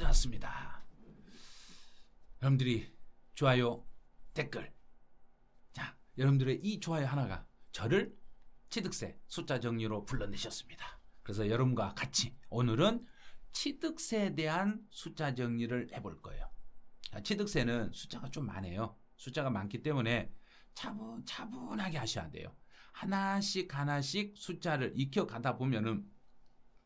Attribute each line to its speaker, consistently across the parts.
Speaker 1: 가져왔습니다. 여러분들이 좋아요, 댓글. 자, 여러분들의 이 좋아요 하나가 저를 취득세 숫자 정리로 불러내셨습니다. 그래서 여러분과 같이 오늘은 취득세에 대한 숫자 정리를 해볼 거예요. 취득세는 숫자가 좀 많아요. 숫자가 많기 때문에 차분하게 하셔야 돼요. 하나씩 숫자를 익혀가다 보면은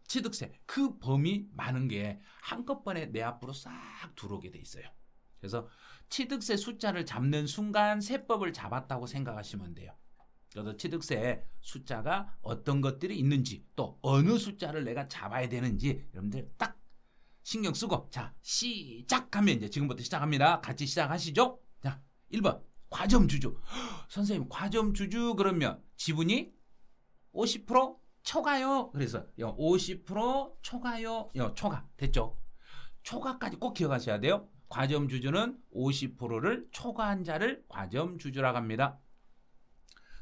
Speaker 1: 취득세 그 범위 많은 게 한꺼번에 내 앞으로 싹 들어오게 돼 있어요. 그래서 취득세 숫자를 잡는 순간 세법을 잡았다고 생각하시면 돼요. 그래서 취득세 숫자가 어떤 것들이 있는지 또 어느 숫자를 내가 잡아야 되는지 여러분들 딱 신경 쓰고 자 시작하면 이제 지금부터 시작합니다. 같이 시작하시죠. 자 1번 과점주주. 선생님 과점주주 그러면 지분이 50% 초과요. 그래서 50% 초과요. 초과 됐죠. 초과까지 꼭 기억하셔야 돼요. 과점주주는 50%를 초과한 자를 과점주주라고 합니다.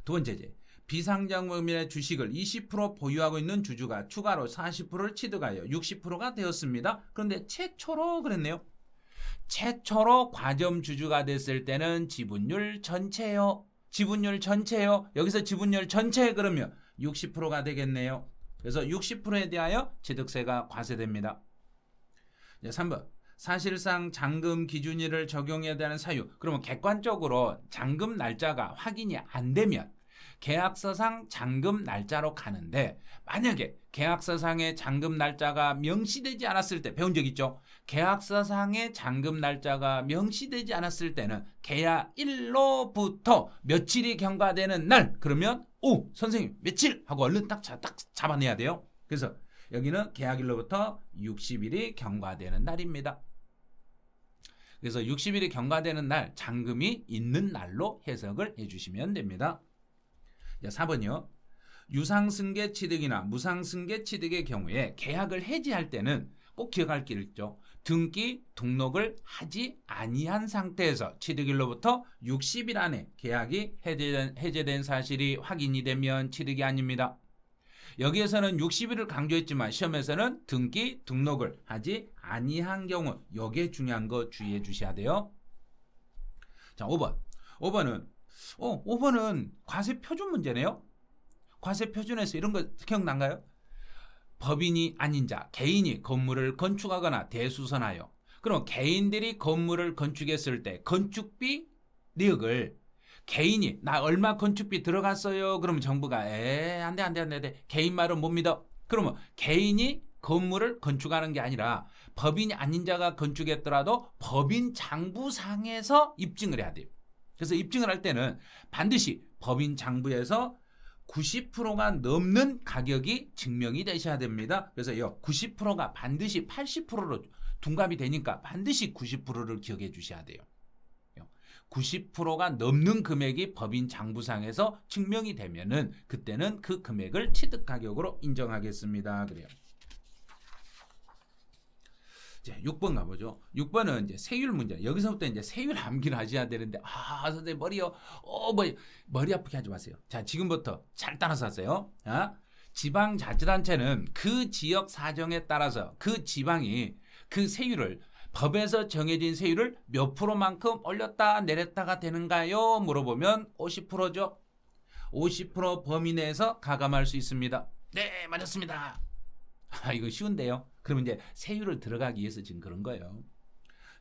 Speaker 1: 두 번째제 비상장법인의 주식을 20% 보유하고 있는 주주가 추가로 40%를 취득하여 60%가 되었습니다. 그런데 최초로 그랬네요. 최초로 과점주주가 됐을 때는 지분율 전체요. 지분율 전체요. 여기서 지분율 전체 그러면 60%가 되겠네요. 그래서 60%에 대하여 취득세가 과세됩니다. 3번 사실상 잔금 기준일을 적용해야 되는 사유. 그러면 객관적으로 잔금 날짜가 확인이 안 되면 계약서상 잔금 날짜로 가는데 만약에 계약서상의 잔금 날짜가 명시되지 않았을 때 배운 적 있죠? 계약서상의 잔금 날짜가 명시되지 않았을 때는 계약일로부터 며칠이 경과되는 날 그러면 오 선생님 며칠 하고 얼른 딱 잡아내야 돼요. 그래서 여기는 계약일로부터 60일이 경과되는 날입니다. 그래서 60일이 경과되는 날 잔금이 있는 날로 해석을 해주시면 됩니다. 4번이요. 유상승계 취득이나 무상승계 취득의 경우에 계약을 해지할 때는 꼭 기억할 게 있죠. 등기, 등록을 하지 아니한 상태에서 취득일로부터 60일 안에 계약이 해제된 사실이 확인이 되면 취득이 아닙니다. 여기에서는 60일을 강조했지만 시험에서는 등기, 등록을 하지 아니한 경우 이게 중요한 거 주의해 주셔야 돼요. 자, 5번. 5번은 과세 표준 문제네요. 과세 표준에서 이런 거 기억난가요? 법인이 아닌 자, 개인이 건물을 건축하거나 대수선하여 그럼 개인들이 건물을 건축했을 때 건축비 내역을 개인이 나 얼마 건축비 들어갔어요. 그러면 정부가 안돼 개인 말은 못 믿어. 그러면 개인이 건물을 건축하는 게 아니라 법인이 아닌 자가 건축했더라도 법인 장부상에서 입증을 해야 돼요. 그래서 입증을 할 때는 반드시 법인 장부에서 90%가 넘는 가격이 증명이 되셔야 됩니다. 그래서 90%가 반드시 80%로 둔갑이 되니까 반드시 90%를 기억해 주셔야 돼요. 90%가 넘는 금액이 법인 장부상에서 증명이 되면은 그때는 그 금액을 취득 가격으로 인정하겠습니다. 그래요. 이제 6번 가보죠. 6번은 이제 세율 문제. 여기서부터 이제 세율 암기를 하셔야 되는데, 선생님 머리요. 머리 아프게 하지 마세요. 자, 지금부터 잘 따라서 하세요. 지방자치단체는 그 지역 사정에 따라서 그 지방이 그 세율을 법에서 정해진 세율을 몇 프로만큼 올렸다 내렸다가 되는가요? 물어보면 50%죠. 50% 범위 내에서 가감할 수 있습니다. 네, 맞았습니다. 이거 쉬운데요. 그러면 이제 세율을 들어가기 위해서 지금 그런 거예요.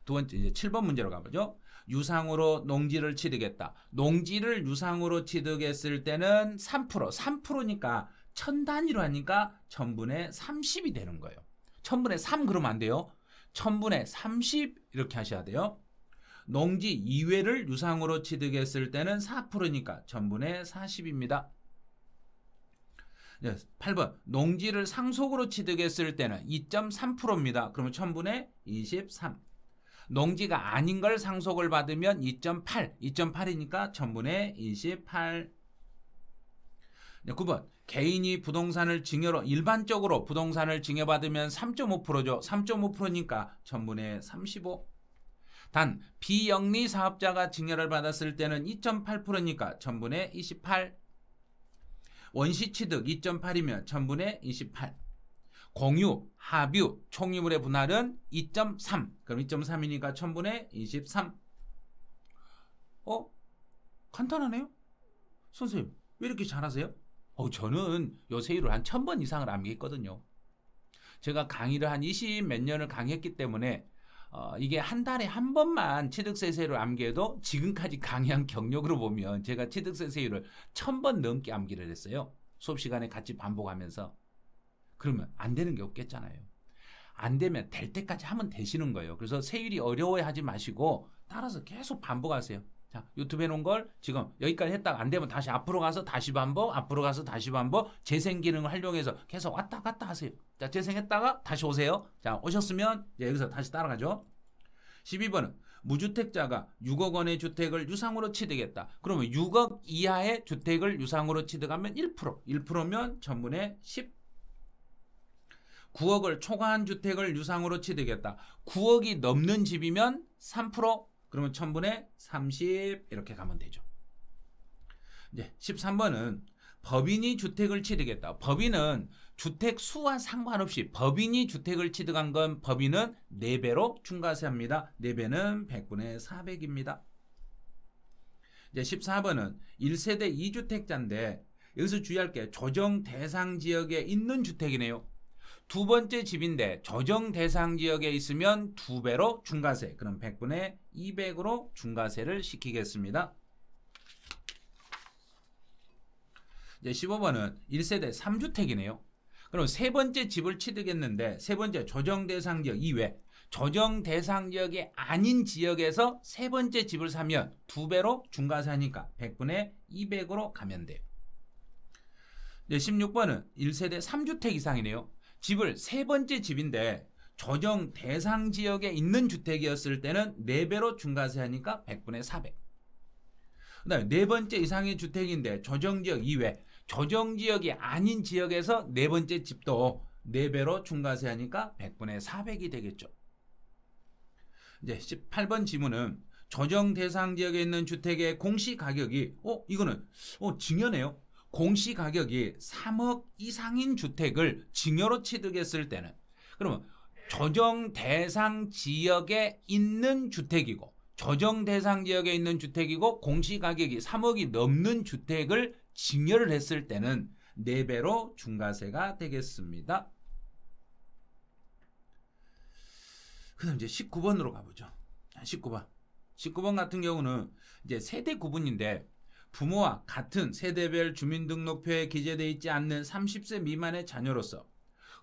Speaker 1: 두 번째 이제 7번 문제로 가보죠. 유상으로 농지를 취득했다. 농지를 유상으로 취득했을 때는 3%니까 1000단위로 하니까 1000분의 30이 되는 거예요. 1000분의 3 그러면 안 돼요. 1000분의 30 이렇게 하셔야 돼요. 농지 이외를 유상으로 취득했을 때는 4%니까 1000분의 40입니다. 8번 농지를 상속으로 취득했을 때는 2.3%입니다. 그러면 1000분의 23. 농지가 아닌 걸 상속을 받으면 2.8이니까 1000분의 28. 9번 개인이 부동산을 증여로 일반적으로 부동산을 증여받으면 3.5%죠. 3.5%니까 1000분의 35. 단 비영리 사업자가 증여를 받았을 때는 2.8%니까 1000분의 28. 원시 취득 2.8이면 1000분의 28. 공유, 합유, 총유물의 분할은 2.3. 그럼 2.3이니까 1000분의 23. 간단하네요. 선생님, 왜 이렇게 잘하세요? 저는 요 세율을 한 1000번 이상을 암기했거든요. 제가 강의를 한 20 몇 년을 강의했기 때문에 이게 한 달에 한 번만 취득세 세율을 암기해도 지금까지 강의한 경력으로 보면 제가 취득세 세율을 1000번 넘게 암기를 했어요. 수업 시간에 같이 반복하면서. 그러면 안 되는 게 없겠잖아요. 안 되면 될 때까지 하면 되시는 거예요. 그래서 세율이 어려워하지 마시고 따라서 계속 반복하세요. 자, 유튜브에 놓은 걸 지금 여기까지 했다가 안 되면 다시 앞으로 가서 다시 반복, 앞으로 가서 다시 반복, 재생 기능을 활용해서 계속 왔다 갔다 하세요. 자, 재생했다가 다시 오세요. 자, 오셨으면 이제 여기서 다시 따라가죠. 12번은 무주택자가 6억 원의 주택을 유상으로 취득했다. 그러면 6억 이하의 주택을 유상으로 취득하면 1%, 1%면 1000분의 10. 9억을 초과한 주택을 유상으로 취득했다. 9억이 넘는 집이면 3%, 그러면 1000분의 30 이렇게 가면 되죠. 이제 13번은 법인이 주택을 취득했다. 법인은 주택 수와 상관없이 법인이 주택을 취득한 건 법인은 4배로 중과세합니다. 4배는 100분의 400입니다. 이제 14번은 1세대 2주택자인데 여기서 주의할 게 조정 대상 지역에 있는 주택이네요. 두 번째 집인데 조정 대상 지역에 있으면 2배로 중과세. 그럼 100분의 200으로 중과세를 시키겠습니다. 이제 15번은 1세대 3주택이네요. 그럼 세 번째 집을 취득했는데 세 번째 조정 대상 지역 이외 조정 대상 지역이 아닌 지역에서 세 번째 집을 사면 2배로 중과세하니까 100분의 200으로 가면 돼요. 이제 16번은 1세대 3주택 이상이네요. 집을 세 번째 집인데 조정 대상 지역에 있는 주택이었을 때는 4배로 중과세하니까 100분의 400. 그 다음에 네 번째 이상의 주택인데 조정지역 이외 조정지역이 아닌 지역에서 네 번째 집도 4배로 중과세하니까 100분의 400이 되겠죠. 이제 18번 지문은 조정 대상 지역에 있는 주택의 공시가격이 이거는 증여네요. 공시가격이 3억 이상인 주택을 증여로 취득했을 때는 그러면 조정 대상 지역에 있는 주택이고 조정 대상 지역에 있는 주택이고 공시가격이 3억이 넘는 주택을 증여를 했을 때는 4배로 중과세가 되겠습니다. 그 다음 이제 19번으로 가보죠. 19번 같은 경우는 이제 세대 구분인데 부모와 같은 세대별 주민등록표에 기재되어 있지 않는 30세 미만의 자녀로서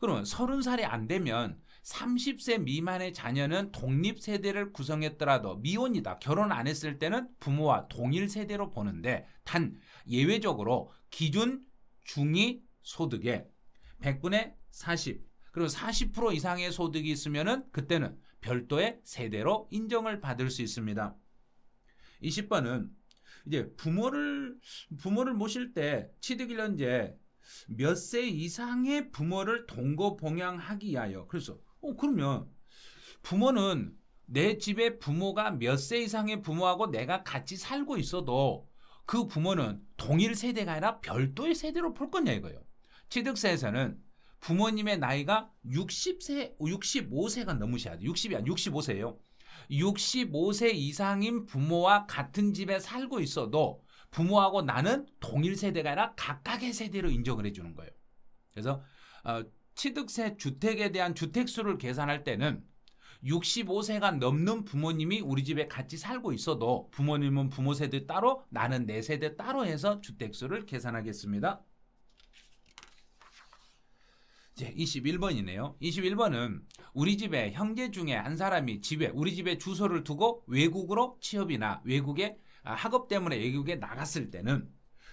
Speaker 1: 그러면 30살이 안 되면 30세 미만의 자녀는 독립세대를 구성했더라도 미혼이다. 결혼 안 했을 때는 부모와 동일 세대로 보는데 단 예외적으로 기준 중위 소득에 100분의 40 그리고 40% 이상의 소득이 있으면은 그때는 별도의 세대로 인정을 받을 수 있습니다. 20번은 이제 부모를 모실 때 취득일년제 몇 세 이상의 부모를 동거봉양하기 위하여 그래서 그러면 부모는 내 집에 부모가 몇 세 이상의 부모하고 내가 같이 살고 있어도 그 부모는 동일 세대가 아니라 별도의 세대로 볼 거냐 이거예요. 취득세에서는 부모님의 나이가 65세가 넘으셔야 돼요. 60이 아니라 65세예요. 65세 이상인 부모와 같은 집에 살고 있어도 부모하고 나는 동일 세대가 아니라 각각의 세대로 인정을 해주는 거예요. 그래서 취득세 주택에 대한 주택수를 계산할 때는 65세가 넘는 부모님이 우리 집에 같이 살고 있어도 부모님은 부모 세대 따로 나는 내 세대 따로 해서 주택수를 계산하겠습니다. 이제 21번이네요. 21번은 우리 집에 형제 중에 한 사람이 우리 집에 주소를 두고 외국으로 취업이나 외국에 학업 때문에 외국에 나갔을 때는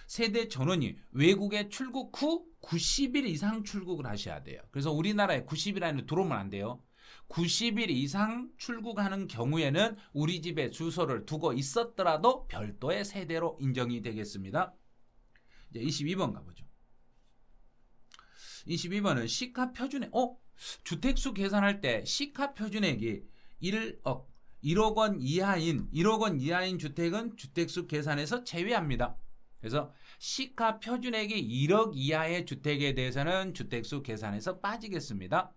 Speaker 1: 세대 전원이 외국에 출국 후 90일 이상 출국을 하셔야 돼요. 그래서 우리나라에 90일 안에 들어오면 안 돼요. 90일 이상 출국하는 경우에는 우리 집에 주소를 두고 있었더라도 별도의 세대로 인정이 되겠습니다. 이제 22번 가보죠. 22번은 시가표준액. 주택수 계산할 때 시가표준액이 1억 원 이하인 주택은 주택수 계산에서 제외합니다. 그래서 시가 표준액이 1억 이하의 주택에 대해서는 주택수 계산에서 빠지겠습니다.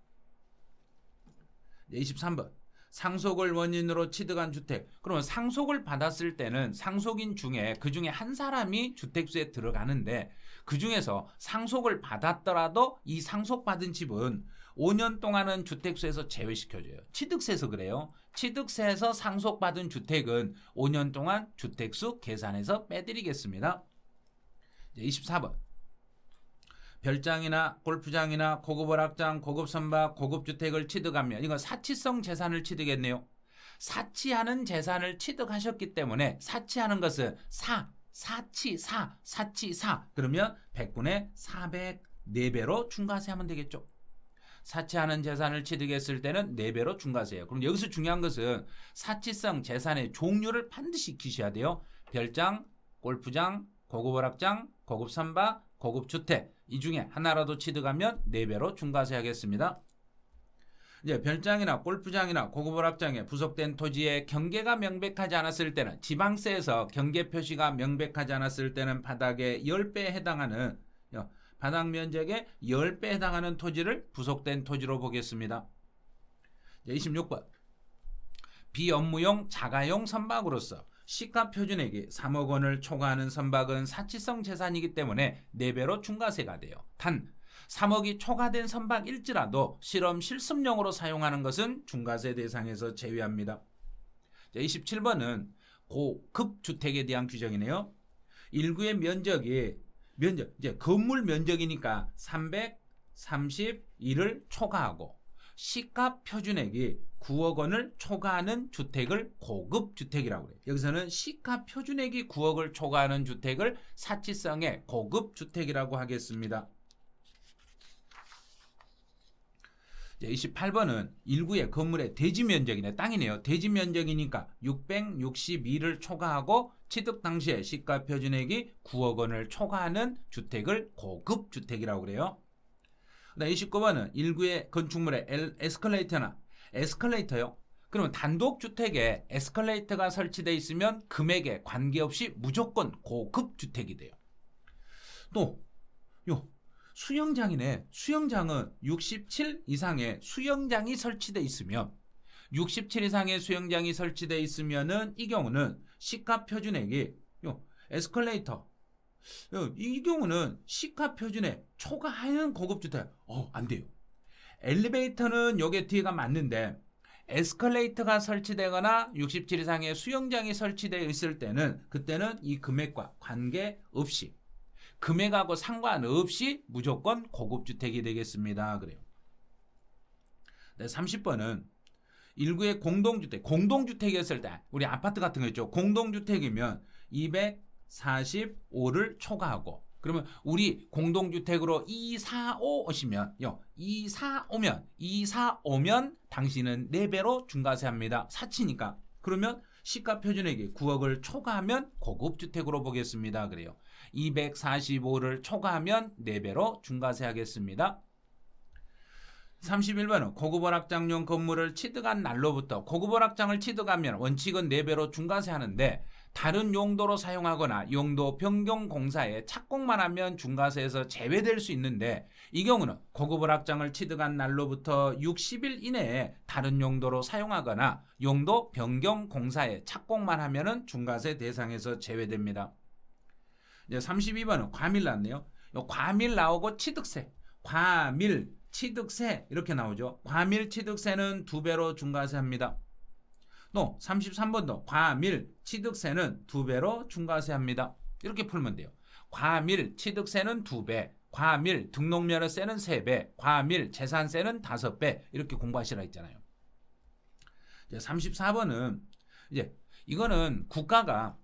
Speaker 1: 23번. 상속을 원인으로 취득한 주택. 그러면 상속을 받았을 때는 상속인 중에 그 중에 한 사람이 주택수에 들어가는데 그 중에서 상속을 받았더라도 이 상속받은 집은 5년 동안은 주택수에서 제외시켜줘요. 취득세에서 그래요. 취득세에서 상속받은 주택은 5년 동안 주택수 계산해서 빼드리겠습니다. 24번. 별장이나 골프장이나 고급 오락장, 고급 선박, 고급 주택을 취득하면 이건 사치성 재산을 취득했네요. 사치하는 재산을 취득하셨기 때문에 사치하는 것은 사치사 그러면 100분의 404배로 중과세하면 되겠죠. 사치하는 재산을 취득했을 때는 4배로 중과세예요. 그럼 여기서 중요한 것은 사치성 재산의 종류를 반드시 익히셔야 돼요. 별장, 골프장, 고급 오락장, 고급 선박, 고급 주택 이 중에 하나라도 취득하면 4배로 중과세하겠습니다. 이제 별장이나 골프장이나 고급 오락장에 부속된 토지의 경계가 명백하지 않았을 때는 지방세에서 경계 표시가 명백하지 않았을 때는 바닥의 10배에 해당하는 바닥 면적의 10배에 해당하는 토지를 부속된 토지로 보겠습니다. 26번. 비업무용 자가용 선박으로서 시가 표준액이 3억 원을 초과하는 선박은 사치성 재산이기 때문에 4배로 중과세가 돼요. 단 3억이 초과된 선박일지라도 실험 실습용으로 사용하는 것은 중과세 대상에서 제외합니다. 27번은 고급 주택에 대한 규정이네요. 일구의 면적이 이제 건물 면적이니까 331을 초과하고 시가 표준액이 9억 원을 초과하는 주택을 고급 주택이라고 해요. 여기서는 시가 표준액이 9억을 초과하는 주택을 사치성의 고급 주택이라고 하겠습니다. 28번은 일구의 건물의 대지 면적이네. 땅이네요. 대지 면적이니까 662를 초과하고 취득 당시에 시가 표준액이 9억 원을 초과하는 주택을 고급 주택이라고 그래요. 29번은 일구의 건축물의 에스컬레이터요. 그러면 단독주택에 에스컬레이터가 설치되어 있으면 금액에 관계없이 무조건 고급 주택이 돼요. 또 수영장이네. 수영장은 67 이상의 수영장이 설치되어 있으면 67 이상의 수영장이 설치되어 있으면은 이 경우는 시가 표준액이 에스컬레이터 이 경우는 시가 표준액 초과하는 고급주택 안 돼요. 엘리베이터는 요게 뒤가 맞는데 에스컬레이터가 설치되거나 67 이상의 수영장이 설치되어 있을 때는 그때는 이 금액과 관계없이 금액하고 상관없이 무조건 고급주택이 되겠습니다. 그래요. 네, 30번은 일구의 공동주택이었을 때 우리 아파트 같은 거 있죠. 공동주택이면 245를 초과하고 그러면 우리 공동주택으로 245 오시면요. 245면 당신은 4배로 중과세합니다. 사치니까. 그러면 시가 표준액이 9억을 초과하면 고급주택으로 보겠습니다. 그래요. 245를 초과하면 4배로 중과세하겠습니다. 31번은 고급오락장용 건물을 취득한 날로부터 고급오락장을 취득하면 원칙은 4배로 중과세하는데 다른 용도로 사용하거나 용도 변경 공사에 착공만 하면 중과세에서 제외될 수 있는데 이 경우는 고급오락장을 취득한 날로부터 60일 이내에 다른 용도로 사용하거나 용도 변경 공사에 착공만 하면 중과세 대상에서 제외됩니다. 이제 32번은 과밀 나왔네요. 과밀 나오고 취득세, 과밀, 취득세 이렇게 나오죠. 과밀 취득세는 2배로 중과세합니다. 또 33번도 과밀 취득세는 2배로 중과세합니다. 이렇게 풀면 돼요. 과밀 취득세는 2배, 과밀 등록면허세는 3배, 과밀 재산세는 5배 이렇게 공부하시라 했잖아요. 이제 34번은 이제 이거는 국가가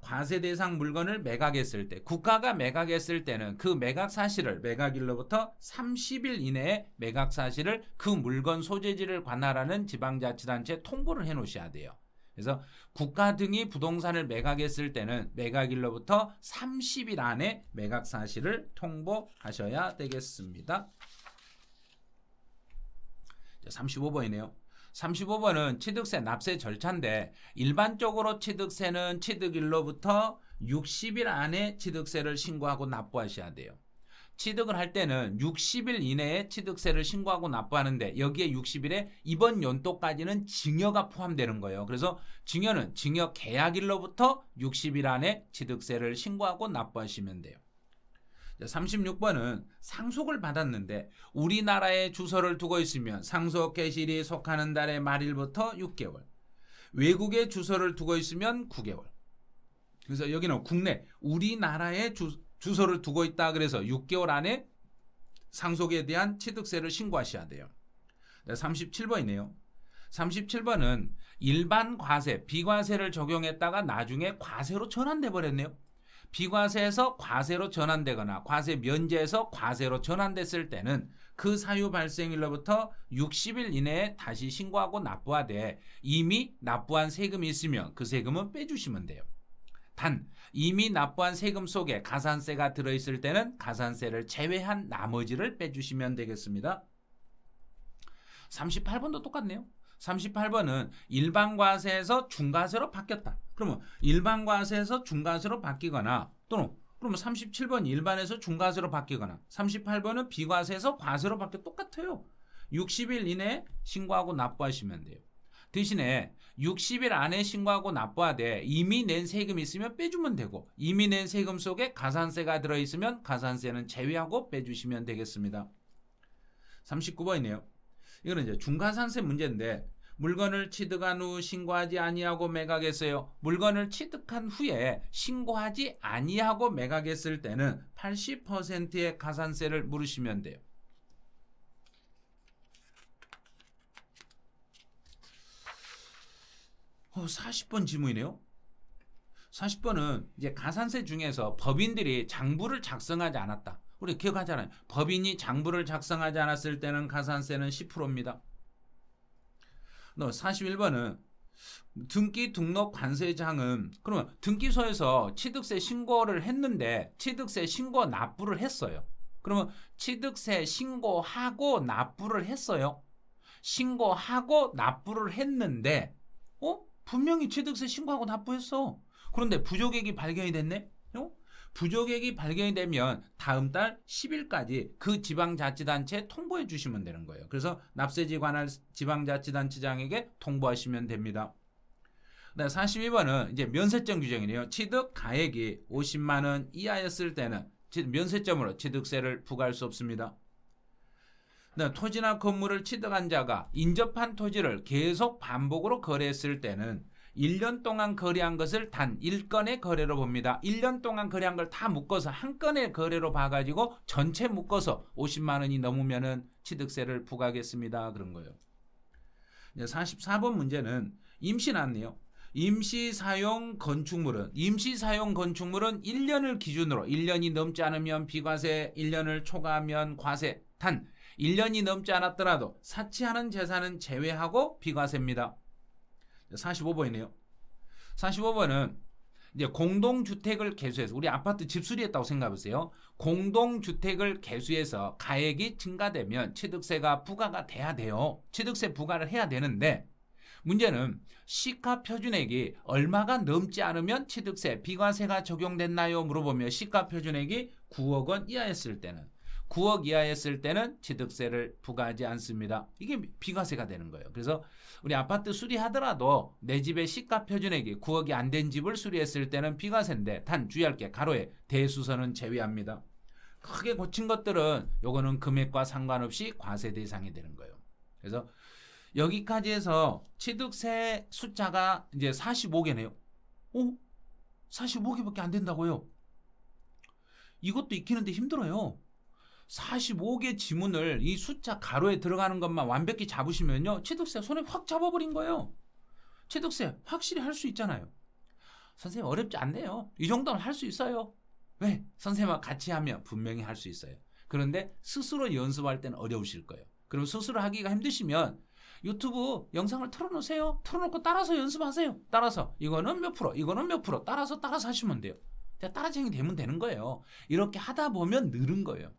Speaker 1: 과세 대상 물건을 매각했을 때 국가가 매각했을 때는 그 매각 사실을 매각일로부터 30일 이내에 매각 사실을 그 물건 소재지를 관할하는 지방자치단체에 통보를 해 놓으셔야 돼요. 그래서 국가 등이 부동산을 매각했을 때는 매각일로부터 30일 안에 매각 사실을 통보하셔야 되겠습니다. 35번이네요. 35번은 취득세 납세 절차인데 일반적으로 취득세는 취득일로부터 60일 안에 취득세를 신고하고 납부하셔야 돼요. 취득을 할 때는 60일 이내에 취득세를 신고하고 납부하는데 여기에 60일에 이번 연도까지는 증여가 포함되는 거예요. 그래서 증여는 증여 계약일로부터 60일 안에 취득세를 신고하고 납부하시면 돼요. 36번은 상속을 받았는데 우리나라에 주소를 두고 있으면 상속 개시일이 속하는 달의 말일부터 6개월, 외국에 주소를 두고 있으면 9개월. 그래서 여기는 국내 우리나라에 주소를 두고 있다 그래서 6개월 안에 상속에 대한 취득세를 신고하셔야 돼요. 37번이네요. 37번은 일반 과세, 비과세를 적용했다가 나중에 과세로 전환돼 버렸네요. 비과세에서 과세로 전환되거나 과세 면제에서 과세로 전환됐을 때는 그 사유 발생일로부터 60일 이내에 다시 신고하고 납부하되 이미 납부한 세금이 있으면 그 세금은 빼주시면 돼요. 단 이미 납부한 세금 속에 가산세가 들어있을 때는 가산세를 제외한 나머지를 빼주시면 되겠습니다. 38번도 똑같네요. 38번은 일반과세에서 중과세로 바뀌었다. 그러면 일반과세에서 중과세로 바뀌거나 또는 그러면 37번 일반에서 중과세로 바뀌거나 38번은 비과세에서 과세로 바뀌어 똑같아요. 60일 이내에 신고하고 납부하시면 돼요. 대신에 60일 안에 신고하고 납부하되 이미 낸 세금이 있으면 빼주면 되고 이미 낸 세금 속에 가산세가 들어있으면 가산세는 제외하고 빼주시면 되겠습니다. 39번이네요. 이거는 이제 중과산세 문제인데 물건을 취득한 후 신고하지 아니하고 매각했어요. 물건을 취득한 후에 신고하지 아니하고 매각했을 때는 80%의 가산세를 물으시면 돼요. 40번 지문이네요. 40번은 이제 가산세 중에서 법인들이 장부를 작성하지 않았다. 우리 기억하잖아요. 법인이 장부를 작성하지 않았을 때는 가산세는 10%입니다. 41번은 등기 등록 관세장은 그러면 등기소에서 취득세 신고를 했는데 취득세 신고 납부를 했어요. 그러면 취득세 신고하고 납부를 했어요. 신고하고 납부를 했는데 분명히 취득세 신고하고 납부했어. 그런데 부족액이 발견이 됐네. 부족액이 발견이 되면 다음 달 10일까지 그 지방자치단체에 통보해 주시면 되는 거예요. 그래서 납세지 관할 지방자치단체장에게 통보하시면 됩니다. 42번은 이제 면세점 규정이네요. 취득 가액이 50만 원 이하였을 때는 면세점으로 취득세를 부과할 수 없습니다. 토지나 건물을 취득한 자가 인접한 토지를 계속 반복으로 거래했을 때는 1년 동안 거래한 것을 단 1건의 거래로 봅니다. 1년 동안 거래한 걸 다 묶어서 한 건의 거래로 봐가지고 전체 묶어서 50만 원이 넘으면 취득세를 부과하겠습니다. 그런 거예요. 44번 문제는 임시 나왔네요. 임시사용 건축물은 1년을 기준으로 1년이 넘지 않으면 비과세, 1년을 초과하면 과세. 단 1년이 넘지 않았더라도 사치하는 재산은 제외하고 비과세입니다. 45번이네요. 45번은 이제 공동주택을 개수해서 우리 아파트 집수리했다고 생각해보세요. 공동주택을 개수해서 가액이 증가되면 취득세가 부과가 돼야 돼요. 취득세 부과를 해야 되는데 문제는 시가표준액이 얼마가 넘지 않으면 취득세, 비과세가 적용됐나요? 물어보면 시가표준액이 9억 원 이하였을 때는 9억 이하였을 때는 취득세를 부과하지 않습니다. 이게 비과세가 되는 거예요. 그래서 우리 아파트 수리하더라도 내 집의 시가 표준액이 9억이 안 된 집을 수리했을 때는 비과세인데 단 주의할 게 가로에 대수선은 제외합니다. 크게 고친 것들은 요거는 금액과 상관없이 과세 대상이 되는 거예요. 그래서 여기까지 해서 취득세 숫자가 이제 45개네요. 45개밖에 안 된다고요? 이것도 익히는데 힘들어요. 45개 지문을 이 숫자 가로에 들어가는 것만 완벽히 잡으시면요. 취득세 손에 확 잡아버린 거예요. 취득세 확실히 할 수 있잖아요. 선생님 어렵지 않네요. 이 정도는 할 수 있어요. 왜? 선생님과 같이 하면 분명히 할 수 있어요. 그런데 스스로 연습할 때는 어려우실 거예요. 그럼 스스로 하기가 힘드시면 유튜브 영상을 틀어놓으세요. 틀어놓고 따라서 연습하세요. 따라서 이거는 몇 프로, 이거는 몇 프로 따라서 하시면 돼요. 따라쟁이 되면 되는 거예요. 이렇게 하다 보면 늘은 거예요.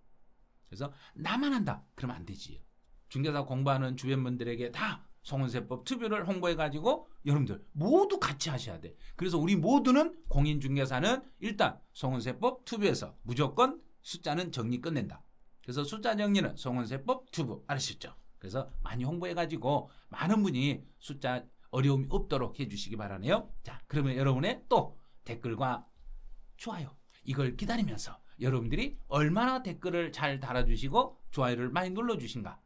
Speaker 1: 그래서 나만 한다. 그러면 안 되지. 중개사 공부하는 주변 분들에게 다 송은세법 투뷰를 홍보해가지고 여러분들 모두 같이 하셔야 돼. 그래서 우리 모두는 공인중개사는 일단 송은세법 투뷰에서 무조건 숫자는 정리 끝낸다. 그래서 숫자 정리는 송은세법 투뷰 알으셨죠? 그래서 많이 홍보해가지고 많은 분이 숫자 어려움이 없도록 해주시기 바라네요. 자, 그러면 여러분의 또 댓글과 좋아요 이걸 기다리면서 여러분들이 얼마나 댓글을 잘 달아주시고 좋아요를 많이 눌러주신가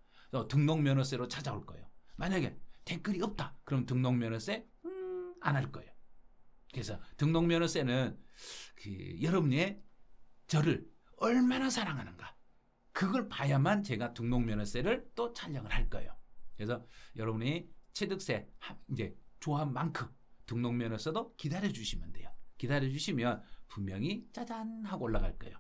Speaker 1: 등록면허세로 찾아올 거예요. 만약에 댓글이 없다 그럼 등록면허세 안 할 거예요. 그래서 등록면허세는 여러분의 저를 얼마나 사랑하는가 그걸 봐야만 제가 등록면허세를 또 촬영을 할 거예요. 그래서 여러분이 취득세 이제 좋아한 만큼 등록면허세도 기다려주시면 돼요. 기다려주시면 분명히 짜잔 하고 올라갈 거예요.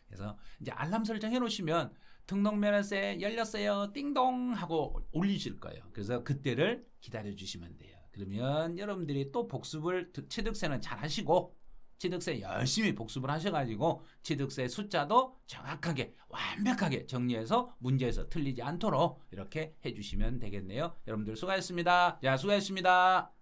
Speaker 1: 그래서 이제 알람 설정해 놓으시면 등록면허세 열렸어요 띵동 하고 올리실 거예요. 그래서 그때를 기다려주시면 돼요. 그러면 여러분들이 또 복습을 취득세는 잘 하시고 취득세 열심히 복습을 하셔가지고 취득세 숫자도 정확하게 완벽하게 정리해서 문제에서 틀리지 않도록 이렇게 해주시면 되겠네요. 여러분들 수고하셨습니다. 자, 수고하셨습니다.